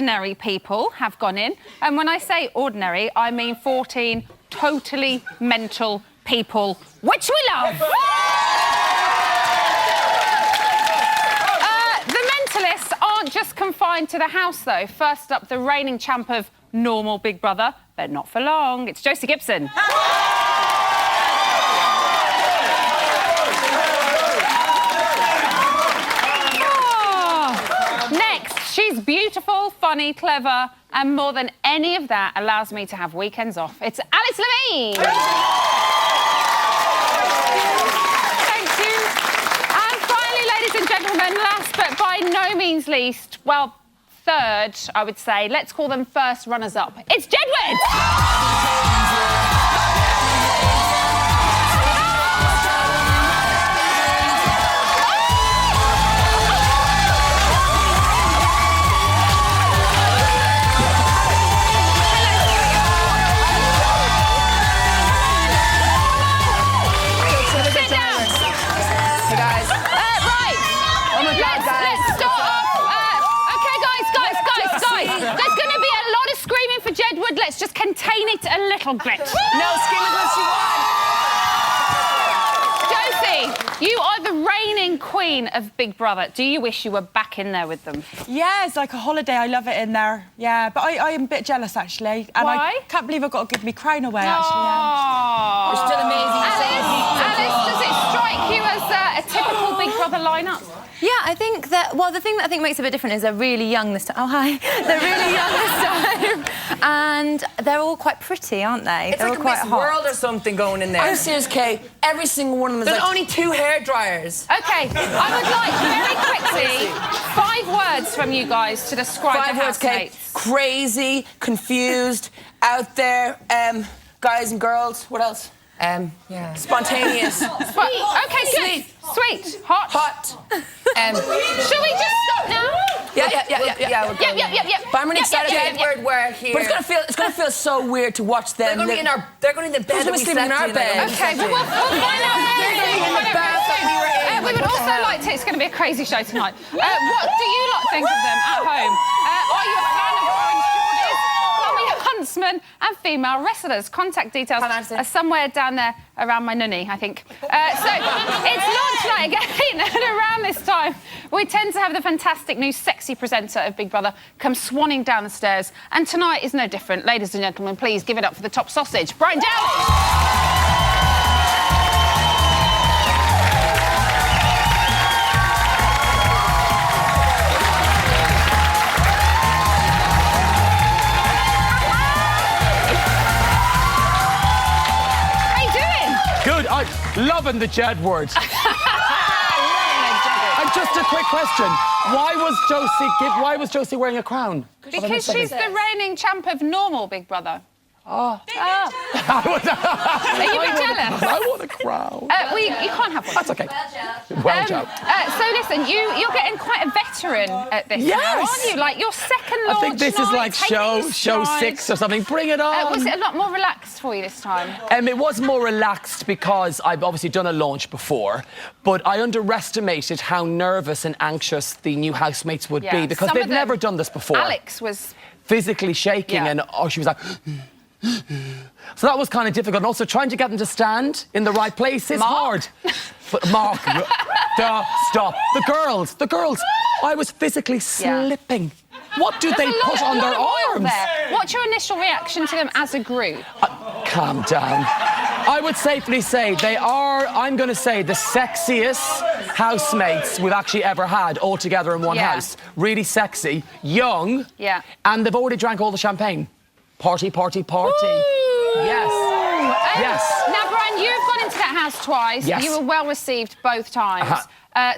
ordinary people have gone in. And when I say ordinary, I mean 14 totally mental people, which we love. The mentalists aren't just confined to the house, though. First up, the reigning champ of normal Big Brother, but not for long. It's Josie Gibson. She's beautiful, funny, clever, and more than any of that allows me to have weekends off. It's Alice Levine! Thank you. And finally, ladies and gentlemen, last but by no means least, well, third, I would say, let's call them first runners-up. It's Jedward! Let's just contain it a little bit. No, screaming what she wants. Josie, you are the reigning queen of Big Brother. Do you wish you were back in there with them? Yeah, it's like a holiday. I love it in there. Yeah, but I am a bit jealous, actually. And why? I can't believe I've got to give me crown away, actually. Yeah. You're still amazing. Alice, does it strike you as a typical Big Brother lineup? Yeah, I think that, well, the thing that I think makes it a bit different is they're really young this time. Oh, hi. They're really young this time. And they're all quite pretty, aren't they? It's they're like all a quite Miss hot. World or something going in there. I'm serious, Kay. Every single one of them is There's like... only 2 hair dryers. OK, I would like, very quickly, 5 words from you guys to describe 5 the words, Kay. housemates. Crazy, confused, out there, guys and girls. What else? Yeah. Spontaneous. OK, good. Sweet. Hot. Hot. Should we just stop now? Yeah. Yep. But I'm really excited. Jedward, we're here. But it's gonna feel so weard to watch them. They're going in the bed that we sleeping in our slept bed. OK, well, we'll find out They're later. sleeping in the bath that we were in. We would also like to... It's going to be a crazy show tonight. What do you lot think of them at home? Are you a fan of Orange Geordies, Tommy Huntsman and female wrestlers? Contact details are somewhere down there around my nunny, I think. So it's launch night again, and around this time, we tend to have the fantastic new sexy presenter of Big Brother come swanning down the stairs. And tonight is no different. Ladies and gentlemen, please give it up for the top sausage, Brian Dowling. Loving the Jedward. And just a quick question. Why was Josie wearing a crown? Because she's the reigning champ of normal Big Brother. Oh. Are you a bit jealous? I want a crown. You can't have one. That's OK. Well done. So listen, you're getting quite a veteran at this now, aren't you? Like your second launch I think this is like show 6 or something. Bring it on. Was it a lot more relaxed for you this time? It was more relaxed because I've obviously done a launch before, but I underestimated how nervous and anxious the new housemates would be because they've never done this before. Alex was physically shaking and she was like... So that was kind of difficult. And also trying to get them to stand in the right place is hard. But Mark, stop. The girls. I was physically slipping. What do they put on their arms? What's your initial reaction to them as a group? Calm down. I would safely say they are, I'm going to say, the sexiest housemates we've actually ever had all together in one house. Really sexy, young, and they've already drank all the champagne. Party. Woo! Yes. Now, Brian, you've gone into that house twice. Yes. You were well received both times.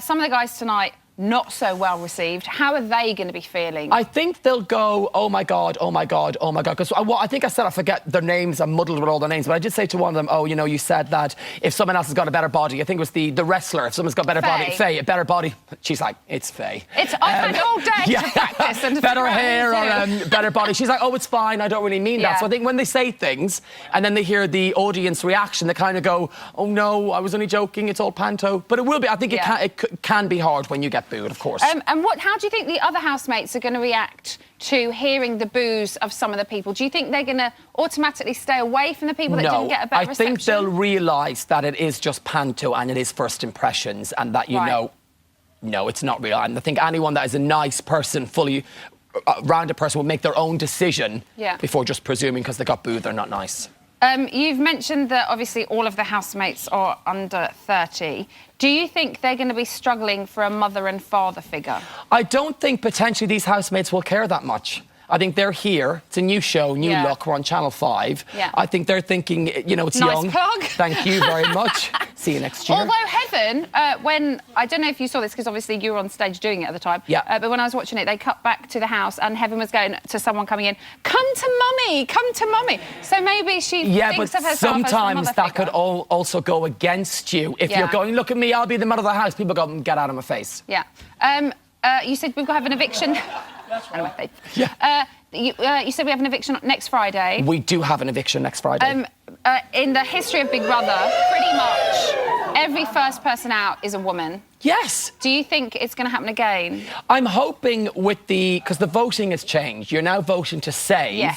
Some of the guys tonight, not so well received. How are they going to be feeling? I think they'll go, oh my God. Because I think I said I forget their names. I'm muddled with all their names. But I did say to one of them, oh, you know, you said that if someone else has got a better body, I think it was the wrestler, if someone's got better body, Faye, a better body. She's like, it's Faye. I've had all day to practice and to better hair or better body. She's like, oh, it's fine. I don't really mean that. So I think when they say things and then they hear the audience reaction, they kind of go, oh no, I was only joking. It's all panto. But it will be. I think it can be hard when you get booed, of course. And how do you think the other housemates are going to react to hearing the boos of some of the people? Do you think they're going to automatically stay away from the people that didn't get a better reception? I think they'll realise that it is just panto and it is first impressions, and that, you know, no, it's not real. And I think anyone that is a nice person, fully rounded person, will make their own decision before just presuming because they got booed they're not nice. You've mentioned that obviously all of the housemates are under 30. Do you think they're going to be struggling for a mother and father figure? I don't think potentially these housemates will care that much. I think they're here. It's a new show, new look. We're on Channel 5. Yeah. I think they're thinking, you know, it's young. Nice plug. Thank you very much. See you next year. Although Heaven, when... I don't know if you saw this, because obviously you were on stage doing it at the time. Yeah. But when I was watching it, they cut back to the house and Heaven was going to someone coming in, come to mummy, come to mummy. So maybe she thinks of herself as a mother sometimes that could also go against you. If you're going, look at me, I'll be the mother of the house, people go, get out of my face. Yeah. You said we've got to have an eviction. Anyway, you said we have an eviction next Friday. We do have an eviction next Friday. In the history of Big Brother, pretty much every first person out is a woman. Yes. Do you think it's going to happen again? I'm hoping because the voting has changed. You're now voting to save,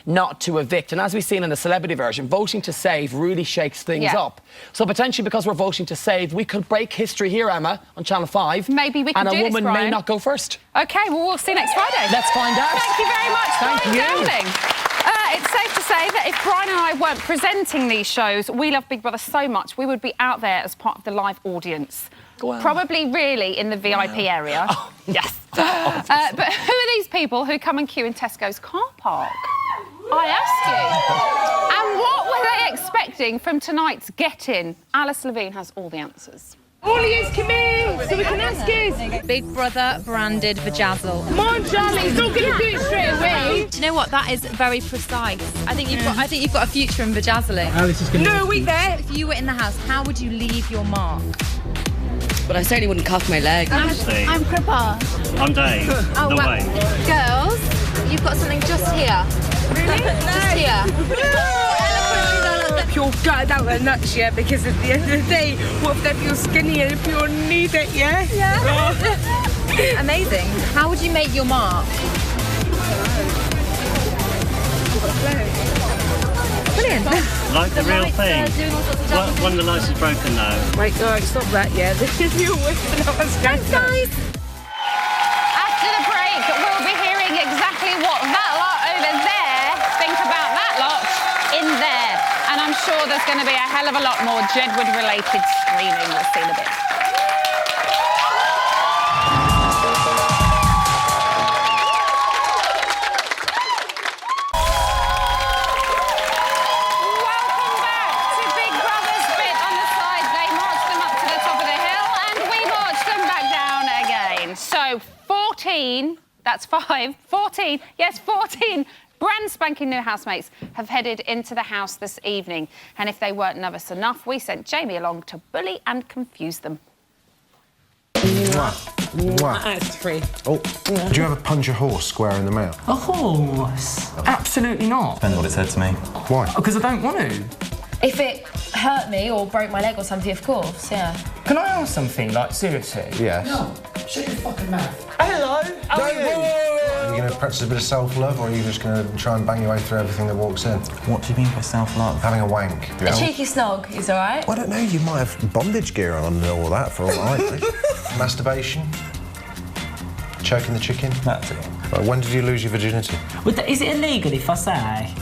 not to evict. And as we've seen in the celebrity version, voting to save really shakes things up. So potentially because we're voting to save, we could break history here, Emma, on Channel 5. Maybe we could do this, and a woman may not go first. OK, well, we'll see you next Friday. Let's find out. Thank you very much, Thank you. Dowling. It's safe to say that if Brian and I weren't presenting these shows, we love Big Brother so much, we would be out there as part of the live audience. Wow. Probably really in the VIP area. Oh. Yes. But who are these people who come and queue in Tesco's car park? I ask you. And what were they expecting from tonight's Get-In? Alice Levine has all the answers. All of you come in, so we can ask you. Big Brother branded vajazzle. Come on, Charlie, it's not going to do it straight away. Do you know what? That is very precise. I think you've got a future in vajazzling. Alice is going to... No, wait there. If you were in the house, how would you leave your mark? But I certainly wouldn't cuff my leg. I'm Cripper. I'm Dave. Oh, no way. Girls, you've got something just here. Really? Just here. You're gutted out their nuts, yeah, because at the end of the day, what if they feel skinny and if you need it, yeah? Yeah. Amazing. How would you make your mark? Brilliant. Like the real thing. When the lights is broken now. Right, all right, stop that, yeah. You're whipping up a Thanks, guys. After the break, we'll be hearing exactly what that lot over there think about that lot in there. And I'm sure there's going to be a hell of a lot more Jedward-related screaming. We'll see in a bit. Welcome back to Big Brother's bit on the side. They marched them up to the top of the hill and we marched them back down again. So 14, that's 5, 14, yes, 14 brand spanking new housemates have headed into the house this evening. And if they weren't nervous enough, we sent Jamie along to bully and confuse them. That's 3. Oh, do you ever punch a horse square in the mouth? A horse? Absolutely not. Depends what it said to me. Why? Because I don't want to. If it hurt me or broke my leg or something, of course, yeah. Can I ask something, like, seriously? Yes. No. Shut your fucking mouth. Hello, how are you? Are you going to practice a bit of self-love, or are you just going to try and bang your way through everything that walks in? What do you mean by self-love? Having a wank. A cheeky snog is all right. Well, I don't know, you might have bondage gear on and all that, for all I know. Masturbation? Choking the chicken? That's it. Right, when did you lose your virginity? Is it illegal if I say?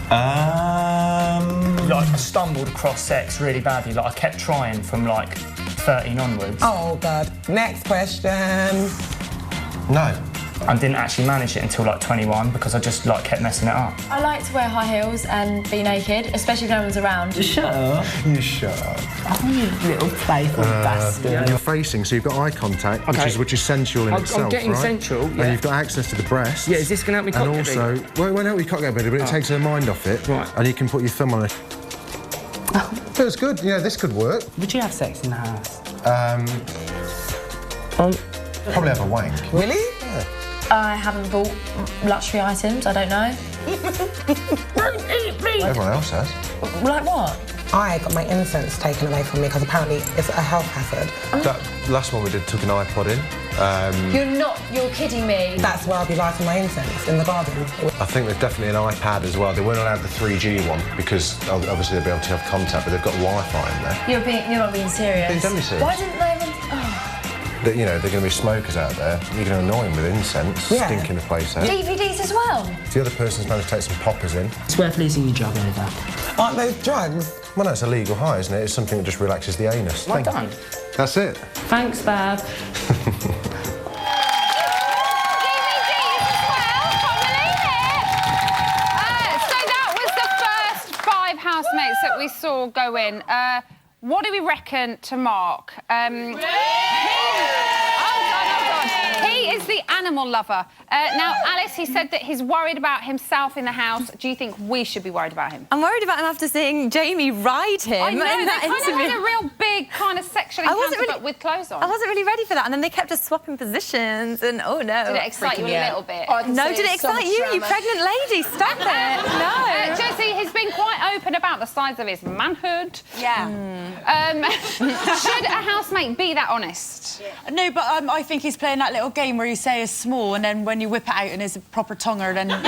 Like, I stumbled across sex really badly. Like, I kept trying from, like, 13 onwards. Oh, God. Next question. No. And didn't actually manage it until, like, 21 because I just, like, kept messing it up. I like to wear high heels and be naked, especially if no one's around. Shut up. You shut up. Oh, you little playful bastard. You're facing, so you've got eye contact, which is sensual in itself, I'm getting right? sensual, yeah. And you've got access to the breasts. Yeah, is this going to help me cock And also, well, it won't help you cock that better, but it takes her mind off it. Right. And you can put your thumb on it. Feels good. Yeah, this could work. Would you have sex in the house? Probably have a wank. Really? Yeah. I haven't bought luxury items, I don't know. Don't eat me! Everyone else has. Like what? I got my innocence taken away from me because apparently it's a health hazard. That last one we did took an iPod in. You're kidding me. That's where I'll be lighting my incense, in the garden. I think there's definitely an iPad as well. They weren't allowed the 3G one because obviously they'll be able to have contact, but they've got Wi-Fi in there. You're not being serious. Being deadly serious. Why didn't they? You know, they're going to be smokers out there. You're going to annoy them with incense, stinking the place out. DVDs as well. If the other person's managed to take some poppers in. It's worth losing your job over. Aren't those drugs? Well, no, it's a legal high, isn't it? It's something that just relaxes the anus. Well done. That's it. Thanks, Bab. Housemates that we saw go in. What do we reckon to Mark? He is the animal lover. Now, Alice, he said that he's worried about himself in the house. Do you think we should be worried about him? I'm worried about him after seeing Jamie ride him. I know, in that they kind interview. of had a real big kind of sexual encounter, but with clothes on. I wasn't really ready for that, and then they kept us swapping positions, and oh no. Did it excite you a little bit? No, did it excite you? You pregnant lady, stop it. No. Josie, he's been quite open about the size of his manhood. Yeah. Should a housemate be that honest? No, but I think he's playing that little game where you say is small, and then when you whip it out and it's a proper tonger, then you're like,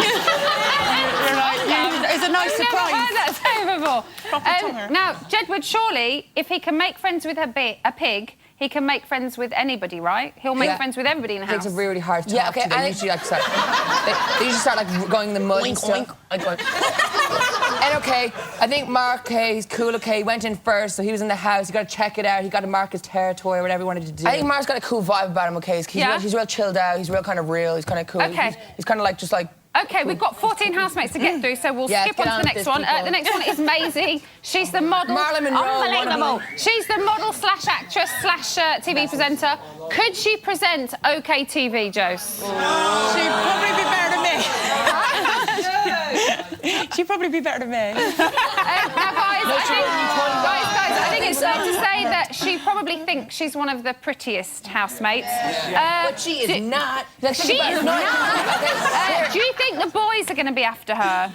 it's a nice surprise. I've never heard that say before. Proper tonger. Now, Jedward, surely, if he can make friends with a pig, he can make friends with anybody, right? He'll make friends with everybody in the house. Pigs are really hard to Yeah, talk okay, to. They usually like start. They usually start like going in the mud and stuff. And okay, I think Mark, okay, he's cool, okay, he went in first, so he was in the house, he got to check it out, he got to mark his territory, whatever he wanted to do. I think Mark's got a cool vibe about him, okay? He's real chilled out, he's real kind of real, he's kind of cool. Okay. He's kind of like, just like... OK, we've got 14 housemates to get through, so we'll skip on to the next one. The next one is Maisie. She's the model. Marilyn Monroe. Unbelievable. She's the model slash actress slash TV presenter. Could she present OK TV, Jose? She'd probably be better than me. She'd probably be better than me. Now, guys, I think it's fair to say that she probably thinks she's one of the prettiest housemates. But she is not. She is not. Do you think the boys are going to be after her?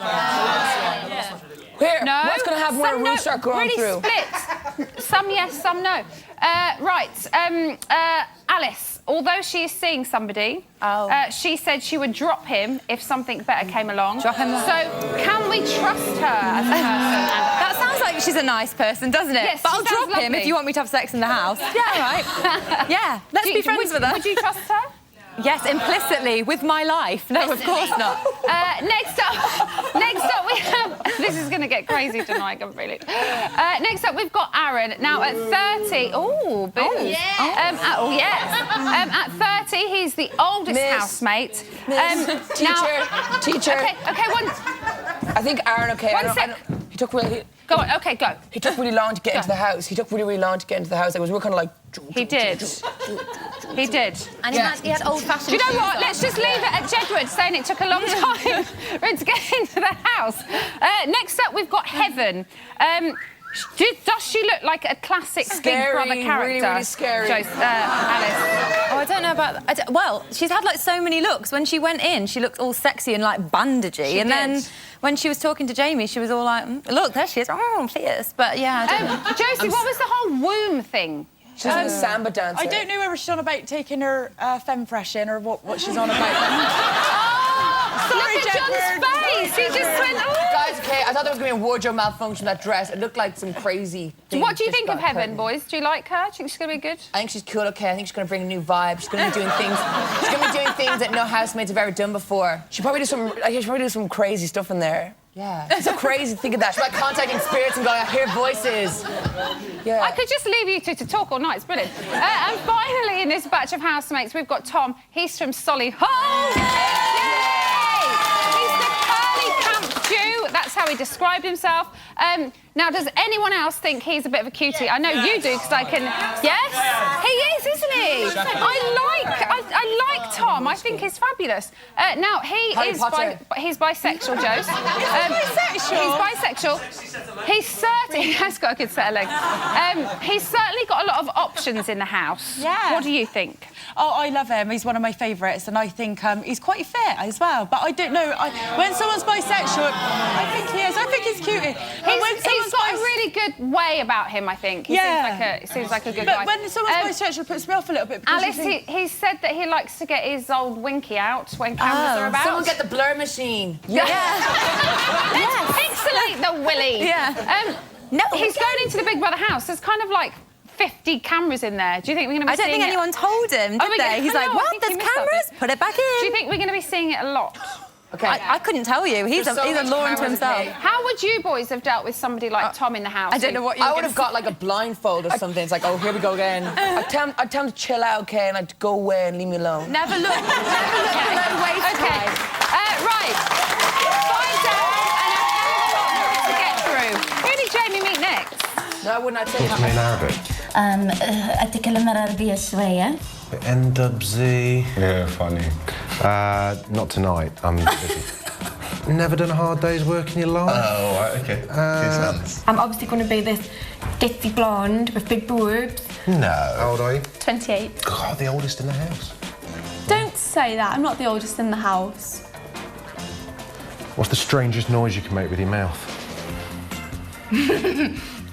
Here, No. what's going to happen when we start going really through? Split. Some yes, some no. Alice, although she is seeing somebody, she said she would drop him if something better came along. Drop him. So, can we trust her as a person? That sounds like she's a nice person, doesn't it? Yes, but she I'll sounds drop him lovely. if you want me to have sex in the house. Yeah, right. Yeah, let's be friends with her. Would you trust her? Yes, implicitly, with my life. No, of course not. Next up we have... This is going to get crazy tonight, completely. Next up, we've got Aaron. Now, at 30... Oh, boo. Oh, yeah. At 30, he's the oldest housemate. Teacher. OK, one... I think Aaron, OK, One sec. he took really... Go on, OK, go. He took really long to get into the house. He took really, really long to get into the house. It was real kind of like... He did. He did. And he had old-fashioned Do you know shoes what? on. Let's just leave it at Jedward saying it took a long time for him to get into the house. Next up, we've got Heaven. Does she look like a classic Big Brother character? Really, really scary. Alice. Oh, I don't know about that. Well, she's had like so many looks. When she went in, she looked all sexy and like bandagey. Then when she was talking to Jamie, she was all like, look, there she is. Oh, fierce. But yeah, I don't know. Josie, what was the whole womb thing? She's a samba dancer. I don't know whether she's on about taking her femme fresh in or what she's on about. Sorry, Look at John's face. He just went, oh. Guys, okay, I thought there was going to be a wardrobe malfunction that dress. It looked like some crazy thing. What do you just think of got Heaven, curtained. boys? Do you like her? Do you think she's going to be good? I think she's cool, okay. I think she's going to bring a new vibe. She's going to be doing things. She's going to be doing things that no housemates have ever done before. She probably do some crazy stuff in there. Yeah. It's so crazy to think of that. She's like contacting spirits and going, I hear voices. Yeah. I could just leave you two to talk all night. It's brilliant. And finally, in this batch of housemates, we've got Tom. He's from Solihull. Yay! He's the curly camp Jew. That's how he described himself. Now, does anyone else think he's a bit of a cutie? I know you do, because I can... Yes? He is, isn't he? I like Tom. I think he's fabulous. Now, he's bisexual, Jose. He's bisexual. He's certainly... He has got a good set of legs. He's certainly got a lot of options in the house. Yeah. What do you think? Oh, I love him. He's one of my favourites, and I think he's quite fit as well. But I don't know. When someone's bisexual, I think he is. I think he's cute. He's got a really really good way about him, I think. He seems like a good guy. But when someone's bisexual, it puts me off a little bit. Alice, he said that he likes to get his old winky out when cameras are about. Someone get the blur machine. Let's pixelate the willy. No, he's going into the Big Brother house. There's kind of like 50 cameras in there. Do you think we're going to be seeing it? I don't think anyone told him, did they? He's like, what? There's cameras? Put it back in. Do you think we're going to be seeing it a lot? Okay. I couldn't tell you. He's a law unto himself. How would you boys have dealt with somebody like Tom in the house? I don't know what you I would have got like a blindfold or something. It's like, oh, here we go again. I'd tell him to chill out, okay, and I'd go away and leave me alone. Never look below waist Okay. Right. 5 down and a hell of a lot more to get through. Who did Jamie meet next? No, I wouldn't. I'd say Talk to me in Arabic. أتكلم العربية شوية. NWZ. Yeah, funny. Not tonight. I'm busy. Never done a hard day's work in your life? Oh, right, okay. I'm obviously going to be this ditzy blonde with big boobs. No. How old are you? 28. God, the oldest in the house. Don't say that. I'm not the oldest in the house. What's the strangest noise you can make with your mouth?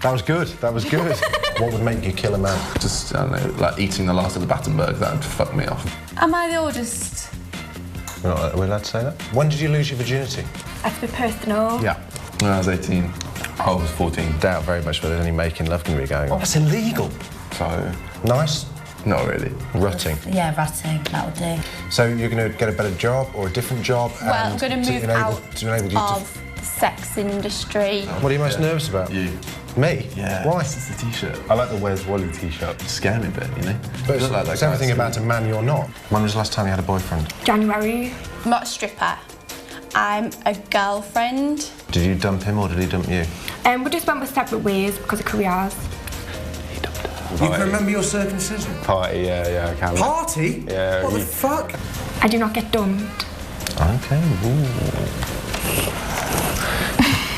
That was good. That was good. What would make you kill a man? Just, I don't know, like eating the last of the Battenberg, that would fuck me off. Am I the oldest? We're allowed to say that? When did you lose your virginity? That's a bit personal. Yeah. When I was 18. I was 14. Doubt very much whether there's any making love going to be going on. That's illegal. So... Nice? Not really. Rutting. Yeah, rutting. That'll do. So you're going to get a better job or a different job? Well, I'm going to move out of the sex industry. What are you most nervous about? You. Me? Yeah. Why? It's the T-shirt. I like the Where's Wally T-shirt. You scare me a bit, you know? But Look like that it's guy everything too. about a man you're not. When was the last time you had a boyfriend? January. I'm not a stripper. I'm a girlfriend. Did you dump him or did he dump you? We just went with separate ways because of careers. You can remember your circumcision? Party, yeah, I can. Party? Yeah. What the fuck? I do not get dumped. Okay.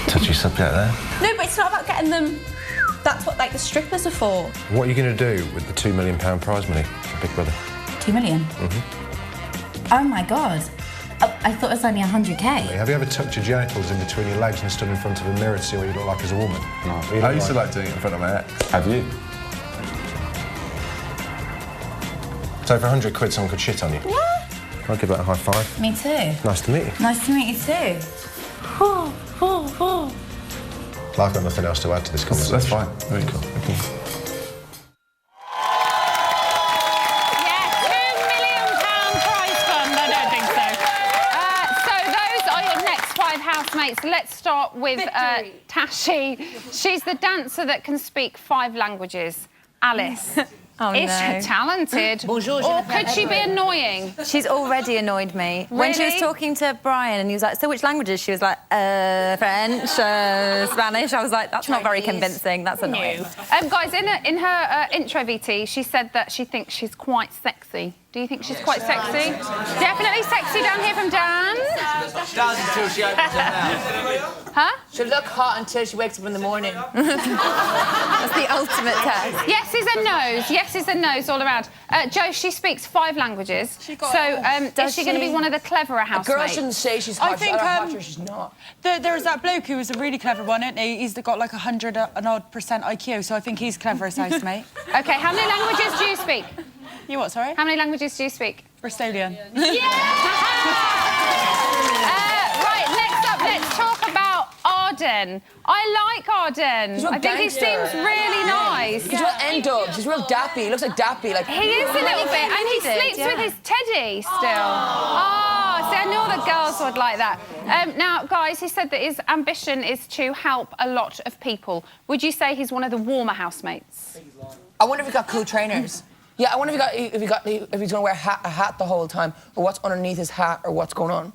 Touchy subject there. No, but it's not about getting them. That's what like the strippers are for. What are you going to do with the £2 million prize money for Big Brother? 2 million? Oh my God. I thought it was only 100k. Have you ever tucked your genitals in between your legs and stood in front of a mirror to see what you look like as a woman? No. I used to like doing it in front of my ex. Have you? So for 100 quid someone could shit on you? Yeah. I'll give that a high five. Me too. Nice to meet you. Nice to meet you too. I've got nothing else to add to this conversation. That's fine. Very cool. Okay. £2 million prize fund. I don't think so. So those are your next 5 housemates. Let's start with Tashi. She's the dancer that can speak 5 languages. Alice. Is she talented? Bonjour, or could she be annoying? She's already annoyed me. When she was talking to Brian and he was like, so which languages? She was like, French, Spanish. I was like, that's not very convincing. That's annoying. Guys, in her intro VT, she said that she thinks she's quite sexy. Do you think she's quite sexy? Definitely sexy down here from Dan. Does until she opens her mouth. Huh? She'll look hot until she wakes up in the morning. That's the ultimate test. Yes is a nose. Yes is a nose all around. Jo, she speaks 5 languages. Is she going to be one of the cleverer housemates? A girl shouldn't say she's hot. I think she's not. There was that bloke who was a really clever one, isn't he? He's got like 100 and odd % IQ, so I think he's cleverest housemate. OK, how many languages do you speak? You what, sorry? How many languages do you speak? Bristolian. Right, next up, let's talk about Arden. I like Arden. I think he seems really nice. He's real end-up. He's real dappy. He looks like dappy. Like he is a little bit, and he sleeps with his teddy still. Oh, see, I knew the girls would like that. Now, guys, he said that his ambition is to help a lot of people. Would you say he's one of the warmer housemates? I wonder if he got cool trainers. Yeah, I wonder if he's going to wear a hat the whole time, or what's underneath his hat, or what's going on.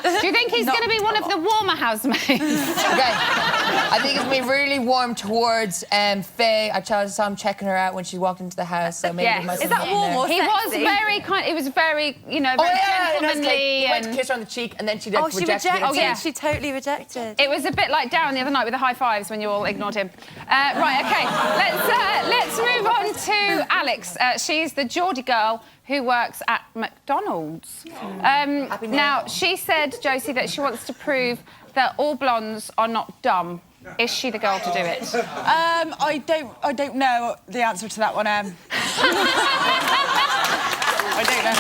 Do you think he's going to be one of the warmer housemates? OK. I think it's going to be really warm towards Faye. I saw him checking her out when she walked into the house, so maybe he might Is that warm or sexy? He was very, you know, very gentlemanly. He went to kiss her on the cheek, and then she rejected him. Oh, yeah. She totally rejected. It was a bit like Darren the other night with the high fives when you all ignored him. Right, OK. Let's move on to Alex. She's the Geordie girl who works at McDonald's. Now, she said, Josie, that she wants to prove that all blondes are not dumb. Is she the girl to do it? I don't know the answer to that one, I don't know.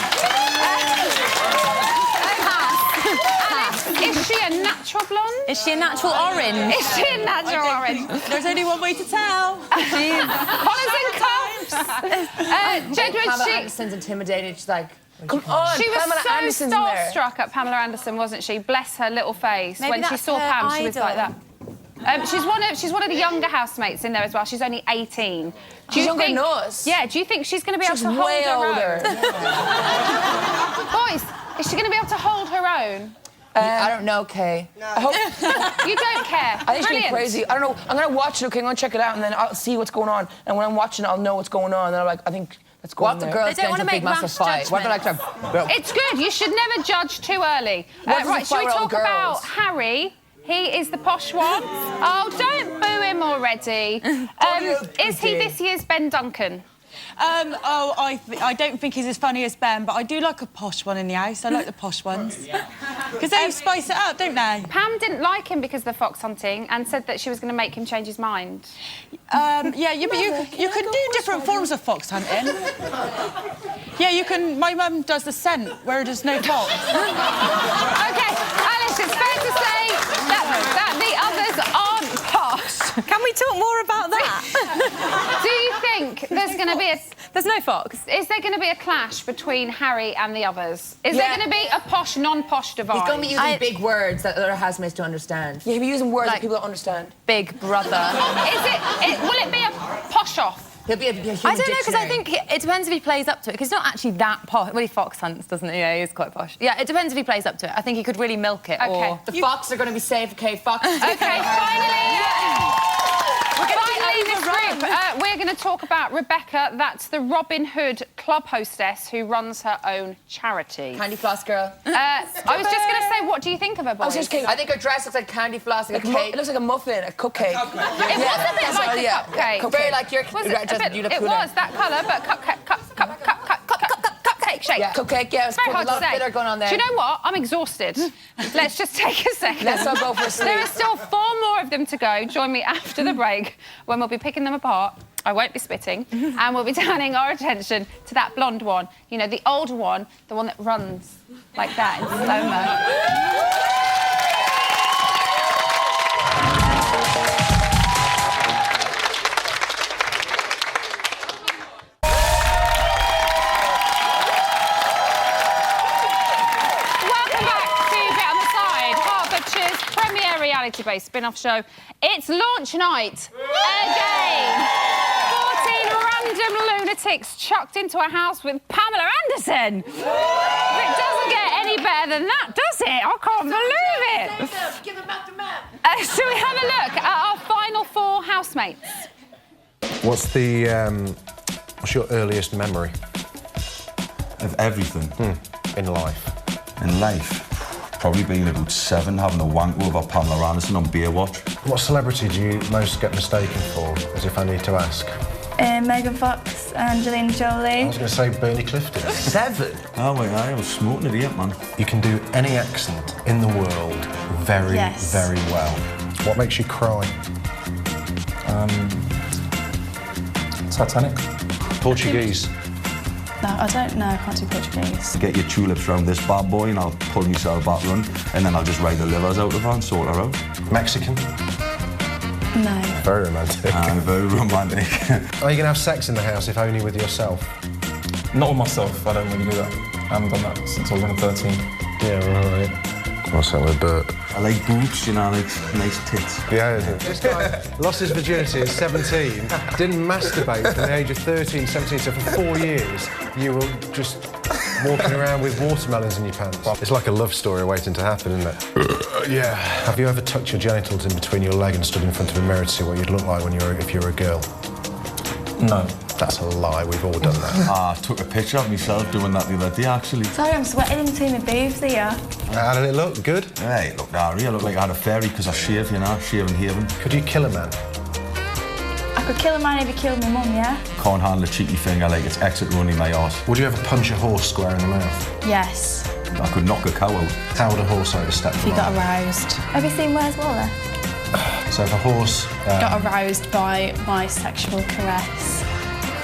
Is she a natural blonde? Is she a natural orange? Is she a natural orange? There's only one way to tell. Collars and cuffs. Jedward, Pamela Anderson's intimidated. She's like, come on, she was Pamela so Anderson's in there. starstruck at Pamela Anderson, wasn't she? Bless her little face. Maybe when she that's saw her Pam, she was idol. like that. She's one of the younger housemates in there as well. She's only 18. She's younger than us. Yeah, do you think she's going to be able to hold way her older. own? Boys, is she going to be able to hold her own? I don't know, Kay. I hope... You don't care. I think she's crazy. I don't know. I'm going to watch it, okay? I'm going to check it out, and then I'll see what's going on. And when I'm watching it, I'll know what's going on. And I'm like, I think that's going on. What if the girls get into a big massive fight? What if they're like... It's good. You should never judge too early. Right, shall we talk about Harry? He is the posh one. Oh, don't boo him already. Is he this year's Ben Duncan? I don't think he's as funny as Ben, but I do like a posh one in the house. I like the posh ones. Because they spice it up, don't they? Pam didn't like him because of the fox hunting and said that she was going to make him change his mind. But you can do different forms of fox hunting. Yeah, you can... My mum does the scent, where there's no fox. OK, Alice, it's fair to say that the others aren't posh. Can we talk more about that? Do you think there's going to be a... There's no fox. Is there going to be a clash between Harry and the others? Is there going to be a posh, non-posh divide? He's going to be using big words that other housemates don't understand. Yeah, he'll be using words that people don't understand. Big brother. Will it be a posh-off? He'll be a human I don't know, because I think it depends if he plays up to it, because he's not actually that posh. Well, he fox hunts, doesn't he? Yeah, he is quite posh. Yeah, it depends if he plays up to it. I think he could really milk it, or... The fox are going to be safe, OK? Fox. OK, finally... Finally, in this group, we're going to talk about Rebecca. That's the Robin Hood club hostess who runs her own charity. Candy floss girl. I was just going to say, what do you think of her, boys? I think her dress looks like candy floss, like a cake. It looks like a muffin, a cupcake. It was a bit like a cupcake. Very like your dress. It was that colour, but cupcake shape. Yeah, cupcake, yeah. It's very hard to say. Going on there. Do you know what? I'm exhausted. Let's just take a second. Let's all go for a sleep. There are still 4 more of them to go. Join me after the break when we'll be picking them apart. I won't be spitting. And we'll be turning our attention to that blonde one. You know, the older one, the one that runs like that in slow-mo. Reality-based spin-off show. It's launch night again. 14 random lunatics chucked into a house with Pamela Anderson. It doesn't get any better than that, does it? I can't believe it. Give him back the map. Shall we have a look at our final 4 housemates? What's your earliest memory? Of everything? In life. In life? Probably being about 7, having a wank over Pamela Anderson on Bbbots. What celebrity do you most get mistaken for, as if I need to ask? Megan Fox, Angelina Jolie. I was going to say Bernie Clifton. 7? Oh, my God, I was smoking it here, man. You can do any accent in the world very, very well. What makes you cry? Titanic. Portuguese. No, I don't know. I can't do Portuguese. Get your tulips round this bad boy and I'll pull myself back run, and then I'll just ride the livers out of her and sort her out. Mexican? No. Very romantic. Very romantic. Are you going to have sex in the house, if only with yourself? Not with myself, I don't really do that. I haven't done that since I was around 13. Yeah, right. What's that with Bert? I like boobs, you know, like nice tits. Yeah, this guy lost his virginity at 17, didn't masturbate from the age of 13, 17, so for 4 years you were just walking around with watermelons in your pants. It's like a love story waiting to happen, isn't it? Yeah. Have you ever tucked your genitals in between your leg and stood in front of a mirror to see what you'd look like when if you were a girl? No. That's a lie, we've all done that. I took a picture of myself doing that the other day, actually. Sorry, I'm sweating in between my boobs here. How did it look? Good? Hey, it looked alright. I looked like I had a fairy because I shave, you know, shave and haven. Could you kill a man? I could kill a man if he killed my mum, yeah? Can't handle a cheeky finger like it's exit running my arse. Would you ever punch a horse square in the mouth? Yes. I could knock a cow out. How would a horse overstep the line? If you got aroused. Have you seen Where's Wally? So if a horse... got aroused by my sexual caress,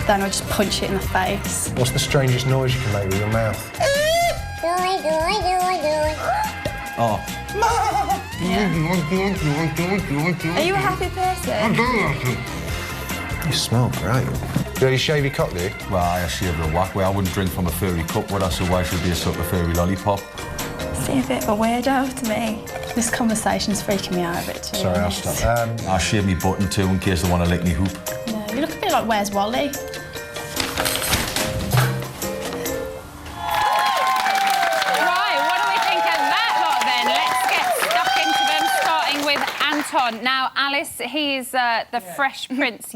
then I just punch it in the face. What's the strangest noise you can make with your mouth? Oh. Are you a happy person? You smell great. Do you shave your cock, do you? Well, I shave the whack way. I wouldn't drink from a furry cup, would I? So why should it be a sort of furry lollipop? Seem a bit of a weirdo to me. This conversation's freaking me out a bit too. Sorry, I'll stop. I'll shave me button too in case they want to lick me hoop. No, you look a bit like Where's Wally? Now, Alice, he is the Fresh Prince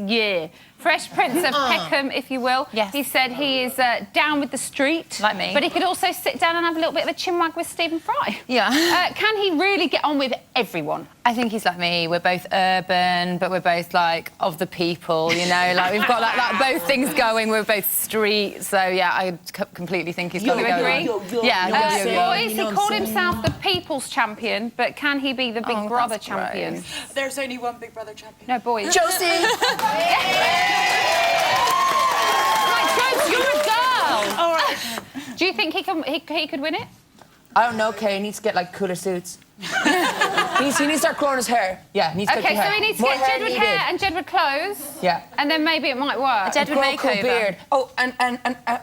Fresh Prince of Peckham, if you will. Yes. He said he is down with the street. Like me. But he could also sit down and have a little bit of a chinwag with Stephen Fry. Yeah. Can he really get on with everyone? I think he's like me. We're both urban, but we're both, like, of the people, you know? Like, we've got, like both things going. We're both street. So, yeah, I completely think he's got to go. You agree? Yeah. Boys, he called himself the People's Champion, but can he be the Big Brother champion? Gross. There's only one Big Brother champion. No, boys. Josie! Right, Josie, you're a girl. All right. Do you think he could win it? I don't know, Kay. He needs to get, like, cooler suits. he needs to start growing his hair. Yeah, he needs to Okay, cut so hair. he needs to More get Jedward hair and Jedward clothes. Yeah. And then maybe it might work. A Jedward makeover. Cool beard. Oh, and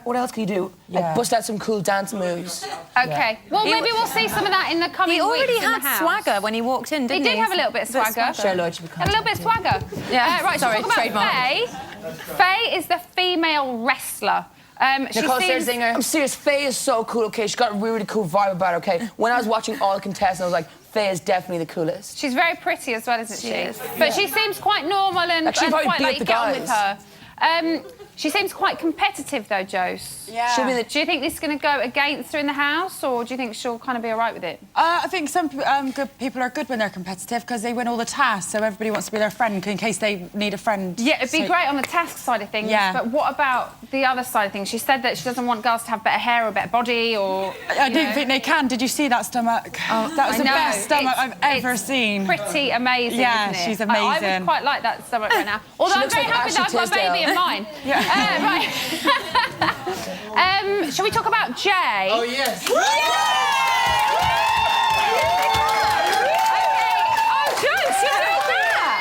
what else can you do? Yeah. Like, bust out some cool dance moves. Okay. Yeah. Well, maybe we'll see some of that in the coming weeks. He already in the had house. swagger when he walked in, didn't he? He did have a little bit of swagger. Charlotte should be Had a little bit of swagger. Yeah. Right, Sorry, so talk about trademark. Faye. Faye is the female wrestler. Nicole Scherzinger. I'm serious, Faye is so cool, okay? She's got a really cool vibe about her, okay? When I was watching all the contestants, I was like, Faye is definitely the coolest. She's very pretty as well, isn't she? She is. But she seems quite normal and, Like, she'd probably quite beat like up you the get on with guys. her. She seems quite competitive, though, Jose. Yeah. Do you think this is going to go against her in the house, or do you think she'll kind of be all right with it? I think some good people are good when they're competitive because they win all the tasks, so everybody wants to be their friend in case they need a friend. Yeah, it'd be great on the task side of things, but what about the other side of things? She said that she doesn't want girls to have better hair or better body, or... I don't think they can. Did you see that stomach? Oh, that was the best stomach I've ever seen. Pretty amazing, Yeah, isn't it? she's amazing. I would quite like that stomach right now. Although I'm very happy that I've got a baby in mine. Right. Shall we talk about Jay? Oh, yes. Okay. Oh, Jones, you know that.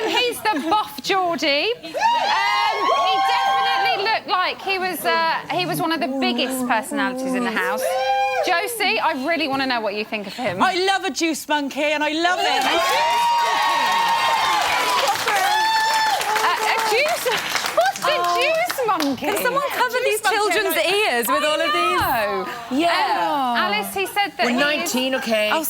He's the buff Geordie. He definitely looked like he was one of the biggest personalities in the house. Josie, I really want to know what you think of him. I love a juice monkey, and I love it. A juice? What's a juice monkey? Can someone cover these children's ears with all of these? Yeah. Alice, he said that we're 19, okay? Oh,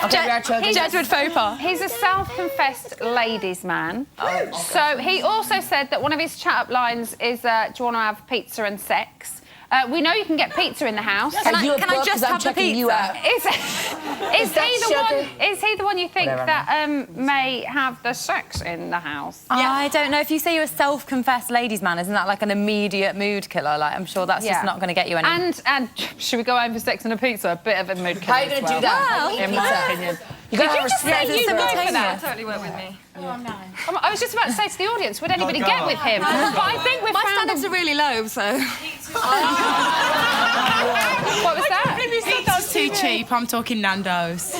Jedward faux pas. He's a self-confessed ladies' man. So he also said that one of his chat-up lines is, do you want to have pizza and sex? We know you can get pizza in the house. Can I just have the pizza? Is he the one you think that may have the sex in the house? Yeah. I don't know. If you say you're a self-confessed ladies' man, isn't that like an immediate mood killer? Like, I'm sure that's just not going to get you anywhere. And should we go home for sex and a pizza? A bit of a mood killer. How are you going to do that? In my opinion. You got to have just say you go for that? Totally work with me. Oh, no. I was just about to say to the audience, would anybody get with him? But I think we've My standards are really low, so... What was that? Pizza's too cheap. I'm talking Nando's. I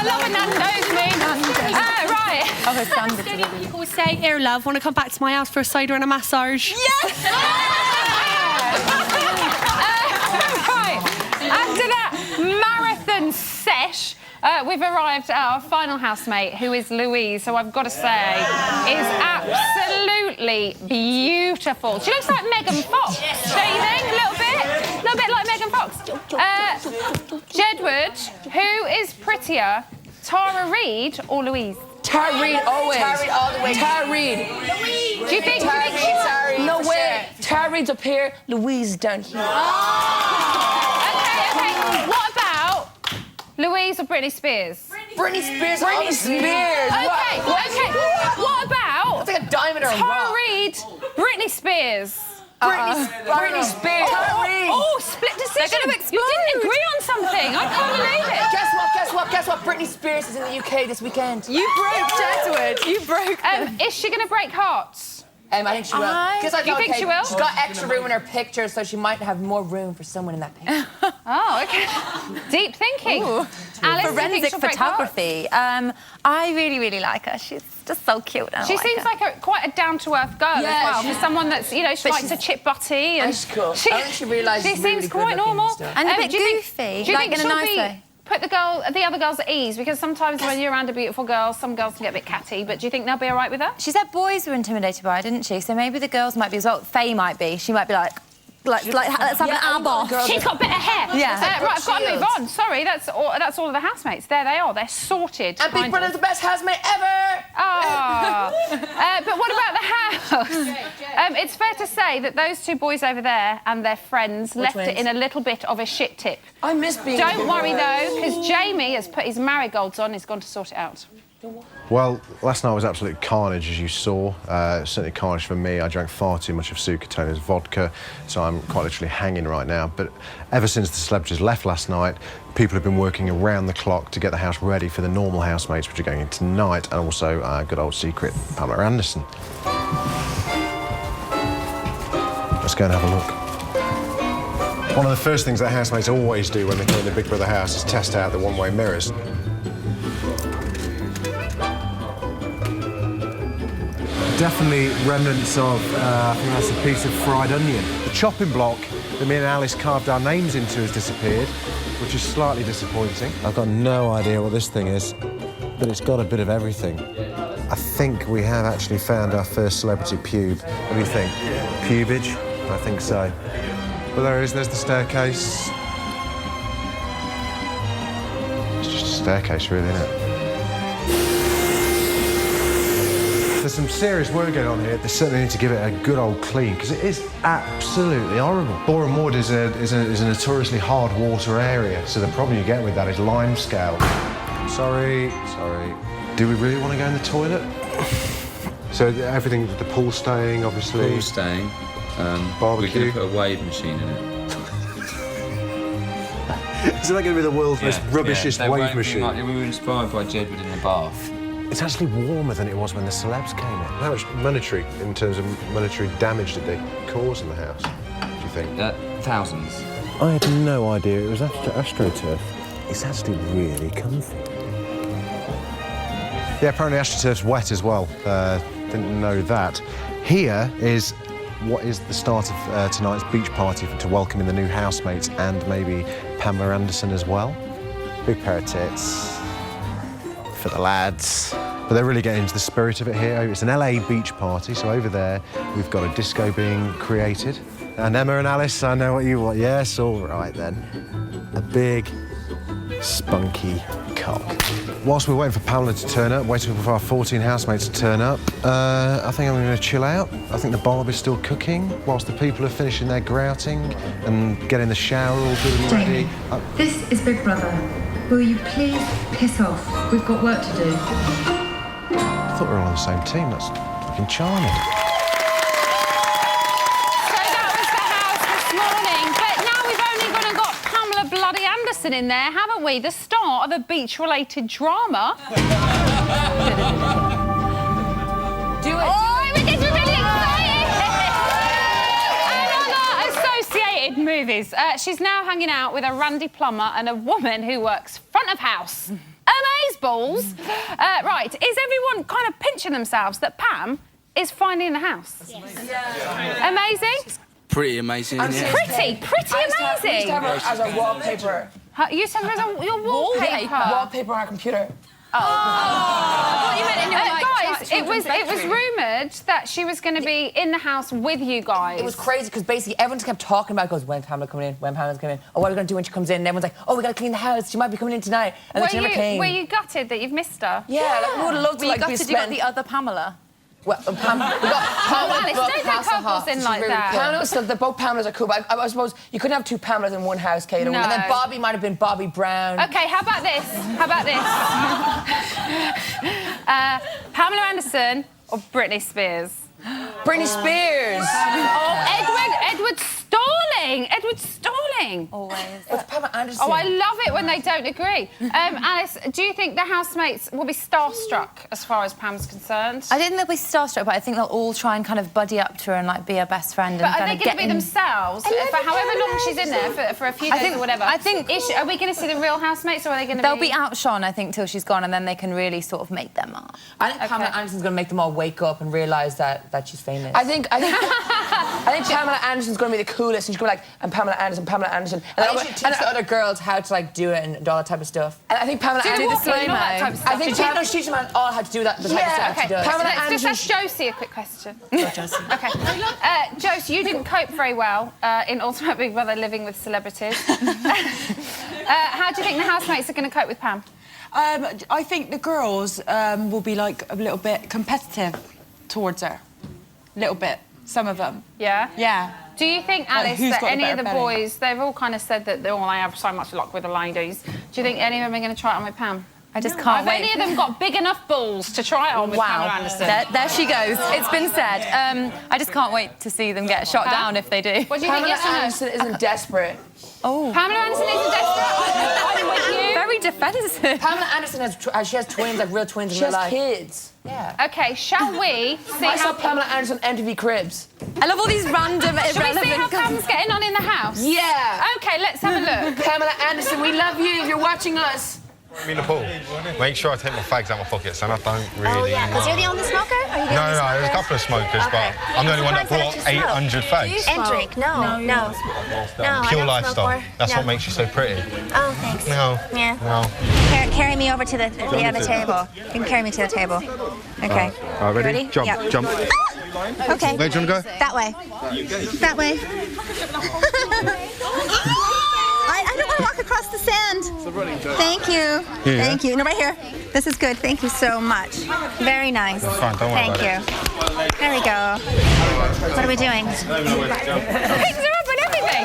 love a Nando's, me. Right. Oh, her standards are really low. People say, here, love, want to come back to my house for a cider and a massage? Yes! Right. After that marathon sesh, we've arrived at our final housemate, who is Louise, who I've got to say is absolutely beautiful. She looks like Megan Fox, don't you think? A little bit like Megan Fox. Jedward, who is prettier, Tara Reid or Louise? Tara Reid, always. Tara Reid all the way. Tara Reid. Do you think? Tara Reid, sorry. No for way. sure. Tara Reid's up here, Louise is down here. Okay. What about Louise or Britney Spears? Britney Spears. Britney Spears. Okay. What about? It's like a diamond or a Tara rock. Reid, Britney Spears. Britney Spears. Tara Reid. Oh, split decision. They're going to explode. You didn't agree on something. I can't believe it. guess what? Britney Spears is in the UK this weekend. You broke Jedward. You broke Is she going to break hearts? I think she will. Do you think she will? She's got extra room in her picture, so she might have more room for someone in that picture. Oh, OK. Deep thinking. Alice, forensic photography. I really, really like her. She's just so cute. She seems like quite a down-to-earth girl as well. For someone that's, you know, she likes to chip butty. And she's cool. I think she realised she seems quite normal. And a bit goofy, like in a nice way. Put the other girls at ease, because sometimes when you're around a beautiful girl, some girls can get a bit catty, but do you think they'll be all right with her? She said boys were intimidated by her, didn't she? So maybe the girls might be as well. Faye might be. She might be like let's have an ab off. She's got a bit of hair. Yeah. Right, I've got to move on. Sorry, that's all of the housemates. There they are. They're sorted. And Big Brother's the best housemate ever! Oh. But what about the house? It's fair to say that those two boys over there and their friends left it in a little bit of a shit tip. I miss being... Don't worry, though, because Jamie has put his marigolds on. He's gone to sort it out. Well, last night was absolute carnage, as you saw. Certainly carnage for me. I drank far too much of Sue Katona's vodka, so I'm quite literally hanging right now. But ever since the celebrities left last night, people have been working around the clock to get the house ready for the normal housemates, which are going in tonight, and also good old secret Pamela Anderson. Let's go and have a look. One of the first things that housemates always do when they come in the Big Brother house is test out the one-way mirrors. Definitely remnants of, I think that's a piece of fried onion. The chopping block that me and Alice carved our names into has disappeared, which is slightly disappointing. I've got no idea what this thing is, but it's got a bit of everything. I think we have actually found our first celebrity pube. What do you think? Pubage? I think so. But there it is, there's the staircase. It's just a staircase, really, isn't it? There's some serious work going on here. They certainly need to give it a good old clean, because it is absolutely horrible. Boreham Wood is a notoriously hard water area, so the problem you get with that is limescale. Sorry. Do we really want to go in the toilet? So everything, the pool staying, obviously. Pool staying. Barbecue. We're going to put a wave machine in it. Isn't that going to be the world's most rubbishest wave machine? We were inspired by Jedward in the bath. It's actually warmer than it was when the celebs came in. How much monetary, in terms of monetary damage, did they cause in the house, do you think? Thousands. I had no idea it was AstroTurf. It's actually really comfy. Yeah, apparently AstroTurf's wet as well. Didn't know that. Here is what is the start of tonight's beach party to welcome in the new housemates and maybe Pamela Anderson as well. Big pair of tits for the lads. But they're really getting into the spirit of it here. It's an LA beach party, so over there we've got a disco being created. And Emma and Alice, I know what you want. Yes, all right then. A big, spunky cock. Whilst we're waiting for Pamela to turn up, waiting for our 14 housemates to turn up, I think I'm going to chill out. I think the Barbie's still cooking, whilst the people are finishing their grouting and getting the shower all good and ready. This is Big Brother. Will you please piss off? We've got work to do. I thought we were all on the same team. That's fucking charming. So that was the house this morning. But now we've only gone and got Pamela Bloody Anderson in there, haven't we? The start of a beach-related drama. Do it. Oh, it gets me really excited. Another associated movies. She's now hanging out with a Randy plumber and a woman who works front of house. Amazeballs. Right, is everyone kind of pinching themselves that Pam is finally in the house? Yes. Yeah. Amazing? Pretty amazing. Pretty amazing. I used to have her as a wallpaper. You used to have her as your wallpaper? Wallpaper on our computer. Oh. I thought you meant in your, guys, it was rumoured that she was going to be in the house with you guys. It was crazy because basically everyone just kept talking about it. Goes, when Pamela coming in? When Pamela's coming in? Oh, what are we going to do when she comes in? And everyone's like, oh, we got to clean the house. She might be coming in tonight. And then she never came. Were you gutted that you've missed her? Yeah, like, we would have loved to be spent. You got the other Pamela. Well, we got Pamela. Alice, don't go couples in like that. Cool. Both Pamelas are cool, but I suppose you couldn't have two Pamelas in one house, Kate. No. And then Bobby might have been Bobby Brown. OK, how about this? Pamela Anderson or Britney Spears? Britney Spears. Oh, Edward Stalling. agreeing. Always. What's Pamela Anderson? Oh, I love it when they don't agree. Alice, do you think the housemates will be starstruck as far as Pam's concerned? I didn't think they'll be starstruck, but I think they'll all try and kind of buddy up to her and like be her best friend. But are they going to be themselves for however long she's in there, for a few days or whatever? I think. Are we going to see the real housemates, or are they going to? They'll be outshone, I think, till she's gone, and then they can really sort of make them up. I think Pamela Anderson's going to make them all wake up and realise that she's famous. I think Pamela Anderson's going to be the coolest, and she's going to be like, I'm Pamela Anderson, Pamela Anderson. And then she'll teach the other girls how to like do it and all that type of stuff. And I think Pamela Anderson do the slow-mo. I think she teach them all how to do that. The type of stuff she does. Pamela Anderson. Let's just ask Josie a quick question. Josie. Okay. Josie, you didn't cope very well in Ultimate Big Brother living with celebrities. How do you think the housemates are going to cope with Pam? I think the girls will be like a little bit competitive towards her. A little bit. Some of them. Yeah? Yeah. Do you think, Alice, that any of the boys, they've all kind of said that they have so much luck with the ladies. Do you think any of them are going to try it on with Pam? I just can't wait. Have any of them got big enough balls to try it on with Pamela Anderson? There she goes. It's been said. I just can't wait to see them get shot down if they do. What do you think? Pamela Anderson isn't desperate. Oh. Pamela Anderson isn't desperate? I'm with you. Very defensive. Pamela Anderson has twins, like real twins in real life. She has kids. Yeah. OK, shall we see I saw Pamela Anderson on MTV Cribs. I love all these random, irrelevant... Shall we see how Pam's getting on in the house? Yeah. OK, let's have a look. Pamela Anderson, we love you if you're watching us. I'm in the pool. Make sure I take my fags out my pockets, and I don't really... Oh, yeah, because you're the only smoker? Are you the only No, there's a couple of smokers, but I'm the only one that brought 800 fags. And drink? No. Pure lifestyle. That's what makes you so pretty. Oh, thanks. No. Yeah. No. Carry me over to the other table. You can carry me to the table. Okay. Ready? Jump. Yep. Jump. Okay. Where do you want to go? That way. That way. I don't want to walk across the sand. Thank you. Yeah. Thank you. No, right here. This is good. Thank you so much. Very nice. That's fine. Don't worry Thank about you. There we go. What are we doing? Things are up and everything.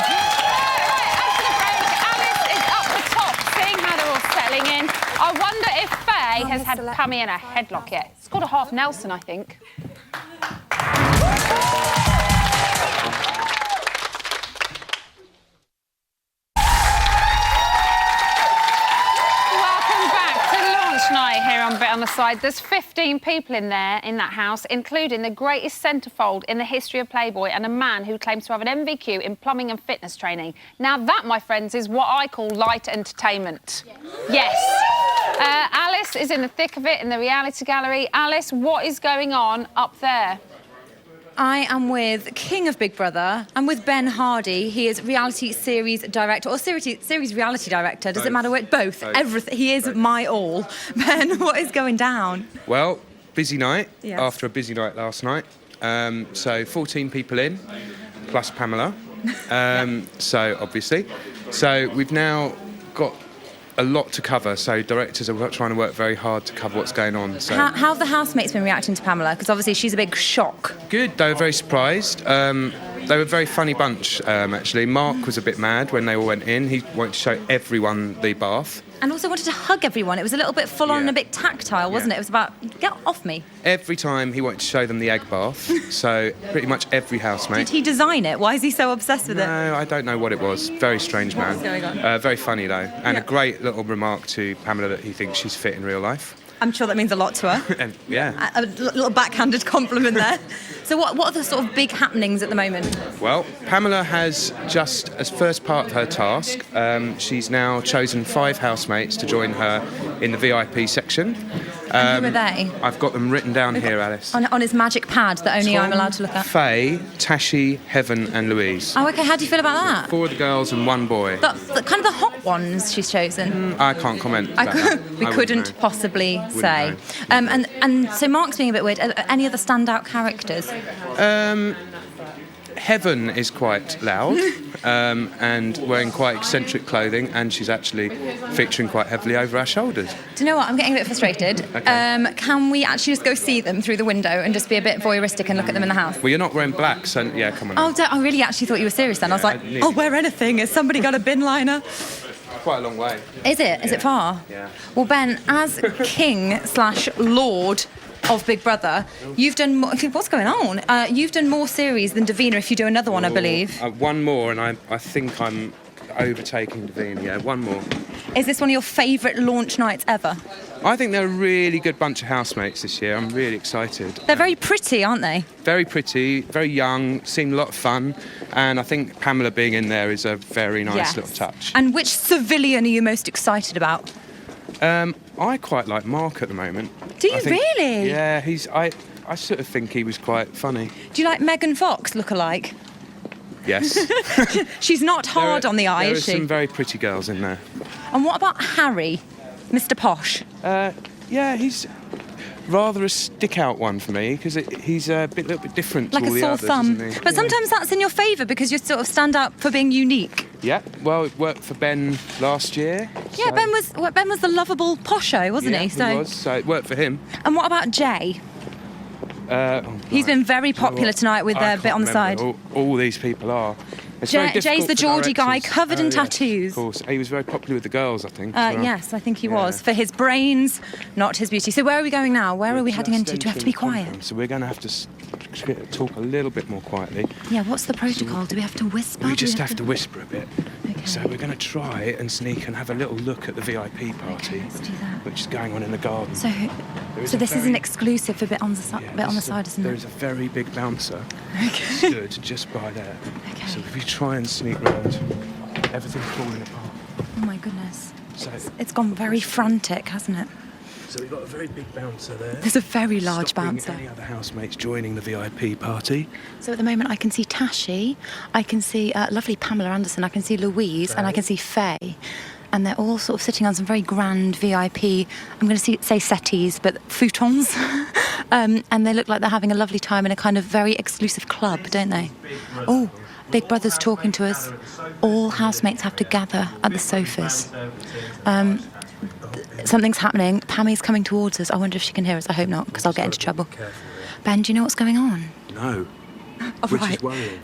Alice is up the top, seeing how they're all settling in. I wonder if Faye has had Pammy in a headlock yet. It's called a half Nelson, I think. Night here on Bet on the Side. There's 15 people in there in that house, including the greatest centrefold in the history of Playboy and a man who claims to have an MVQ in plumbing and fitness training. Now that, my friends, is what I call light entertainment. Yes. Alice is in the thick of it in the reality gallery. Alice, what is going on up there? I am with King of Big Brother. I'm with Ben Hardy. He is reality series director, or series reality director. Does it matter what? Both. Everything. He is my all. Ben, what is going down? Well, busy night. Yes. After a busy night last night. So 14 people in, plus Pamela. So obviously. So we've now got a lot to cover, so directors are trying to work very hard to cover what's going on. So How have the housemates been reacting to Pamela? Because obviously she's a big shock. good, they were very surprised. They were a very funny bunch, actually. Mark was a bit mad when they all went in. He wanted to show everyone the bath. And also wanted to hug everyone. It was a little bit full on and a bit tactile, wasn't it? It was about, get off me. Every time he wanted to show them the egg bath, so pretty much every housemate. Did he design it? Why is he so obsessed with it? No, I don't know what it was. Very strange man. What's going on? Very funny, though. And a great little remark to Pamela that he thinks she's fit in real life. I'm sure that means a lot to her. And, yeah. A little backhanded compliment there. So what are the sort of big happenings at the moment? Well, Pamela has just, as first part of her task, she's now chosen 5 housemates to join her in the VIP section. And who are they? I've got them written down here, Alice. On his magic pad that only I'm allowed to look at? Faye, Tashi, Heaven and Louise. Oh, OK. How do you feel about that? 4 of the girls and 1 boy. The kind of the hot ones she's chosen. I can't comment. We couldn't possibly say. And so Mark's being a bit weird. Are any other standout characters? Heaven is quite loud and wearing quite eccentric clothing, and she's actually featuring quite heavily over our shoulders. Do you know what? I'm getting a bit frustrated. Okay. Can we actually just go see them through the window and just be a bit voyeuristic and look at them in the house? Well, you're not wearing black, so yeah, come on. Oh, I really actually thought you were serious then. I was like, I'll wear anything. Has somebody got a bin liner? Quite a long way. Is it? Is it far? Yeah. Well, Ben, as king/lord of Big Brother, you've done more... What's going on? You've done more series than Davina if you do another one, I believe. One more, and I think I'm overtaking Davina. Yeah, one more. Is this one of your favourite launch nights ever? I think they're a really good bunch of housemates this year. I'm really excited. They're very pretty, aren't they? Very pretty, very young, seem a lot of fun. And I think Pamela being in there is a very nice little touch. And which civilian are you most excited about? I quite like Mark at the moment. Do you really? Yeah, I sort of think he was quite funny. Do you like Megan Fox look-alike? Yes. She's not hard on the eye, is she? There are some very pretty girls in there. And what about Harry, Mr. Posh? Yeah, he's rather a stick-out one for me because he's a little bit different Like to all a the sore others, thumb. isn't he? But sometimes that's in your favour because you sort of stand out for being unique. Yeah, well, it worked for Ben last year. Yeah, Ben was the lovable posho, wasn't he? He was, so it worked for him. And what about Jay? He's been very popular tonight with a bit on the side. All these people are. It's very difficult Jay's the for Geordie guy, directors. covered in Yes, tattoos. of course, he was very popular with the girls, I think. as well. Yes, I think he was. For his brains, not his beauty. So where are we going now? Where are we heading into? Do we have to be quiet? So we're going to have to talk a little bit more quietly. Yeah, what's the protocol? Do we have to whisper? We just have to whisper a bit. Okay. So we're going to try and sneak and have a little look at the VIP party, which is going on in the garden. So this is an exclusive for bit on the side, isn't it? There is a very big bouncer stood just by there. Okay. So if we try and sneak round, everything's falling apart. Oh my goodness. So it's gone very frantic, hasn't it? So we've got a very big bouncer there. There's a very large bouncer. Any other housemates joining the VIP party? So at the moment I can see Tashi, I can see lovely Pamela Anderson, I can see Louise, and I can see Faye. And they're all sort of sitting on some very grand VIP, I'm going to say settees, but futons. And they look like they're having a lovely time in a kind of very exclusive club, don't they? Oh, Big Brother's talking to us. All housemates have to gather at the sofas. Something's happening. Pammy's coming towards us. I wonder if she can hear us. I hope not, because I'll get into trouble. Ben, do you know what's going on? No. Oh, Which right. is worrying.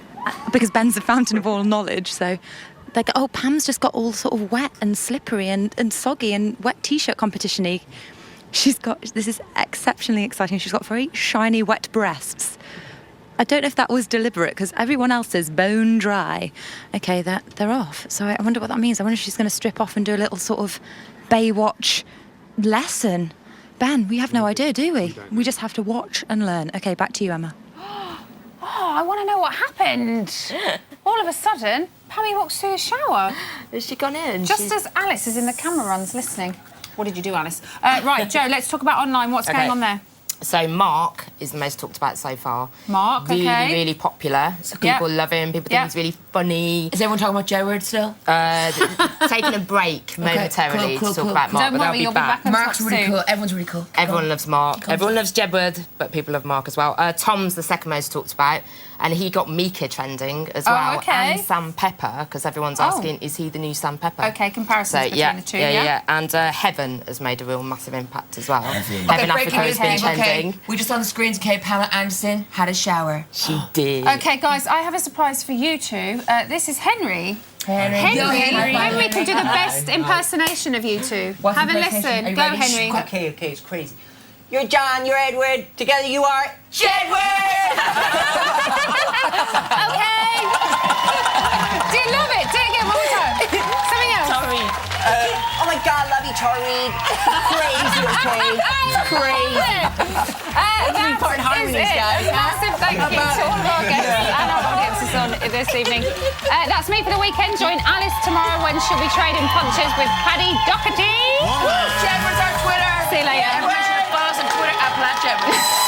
Because Ben's a fountain of all knowledge, so... They go, oh, Pam's just got all sort of wet and slippery and soggy and wet T-shirt competition-y. This is exceptionally exciting. She's got very shiny, wet breasts. I don't know if that was deliberate, because everyone else is bone dry. OK, they're off. So I wonder what that means. I wonder if she's going to strip off and do a little sort of Baywatch lesson. Ben, we have no idea, do we? We just have to watch and learn. OK, back to you, Emma. Oh, I want to know what happened. All of a sudden, Pammy walks through the shower. Has she gone in? Just as Alice is in the camera runs listening. What did you do, Alice? Right, Joe, let's talk about online. What's going on there? So Mark is the most talked about so far. Mark, really, okay. Really popular. So people love him. People think he's really funny. Is everyone talking about J Word still? Taking a break momentarily to talk about Mark, Don't but worry, they'll be back. Mark's really cool. Everyone's really cool. Everyone loves Mark. Everyone loves Jedward, but people love Mark as well. Tom's the second most talked about, and he got Mika trending as well. Okay. And Sam Pepper, because everyone's asking, is he the new Sam Pepper? Okay, comparisons between the two, yeah. And Heaven has made a real massive impact as well. Heaven Okay, Africa has been trending. Okay. We just on the screens, okay, Pamela Anderson had a shower. She did. OK, guys, I have a surprise for you two. This is Henry. Henry can do the best impersonation of you two. Have a listen. Go, Henry. Okay, it's crazy. You're John, you're Edward. Together you are Jedward! OK. Do you love it? Do it again, one more time. Something else. Sorry. Oh my God, love you, Tori. Crazy, okay? Crazy. That's important harmonies, guys. Massive thank you to all of our guests and our audiences on this evening. That's me for the weekend. Join Alice tomorrow when she'll be trading punches with Paddy Doherty. Jedward's our Twitter. See you later. Follow us on Twitter @PlatJedward.